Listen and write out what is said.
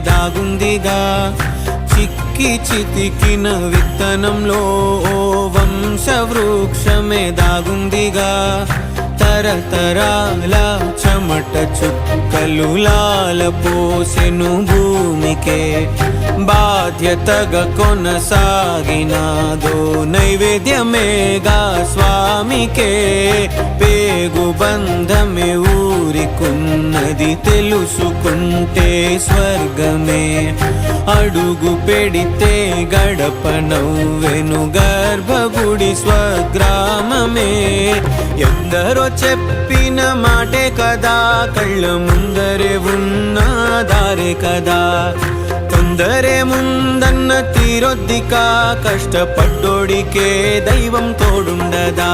దాగుందిగా చిక్కి చితికిన విత్తనంలో ఓ వంశవృక్షమే దాగుందిగా తరతరాల చెమట చుక్కలు లాల పోసెను భూమికే బాధ్యతగా కొనసాగినాదో నైవేద్యమేగా స్వామికే పేగు బంధమే ఊరికున్నది తెలుసుకుంటే స్వర్గమే అడుగు పెడితే గడప నవ్వెను గర్భగుడి స్వగ్రామమే ఎందరో చెప్పిన మాటే కదా కళ్ళ ముందరే ఉన్న దారే కదా తొందరే ముందన్న తీరొద్దిక కష్టపడ్డోడికే దైవం తోడుండదా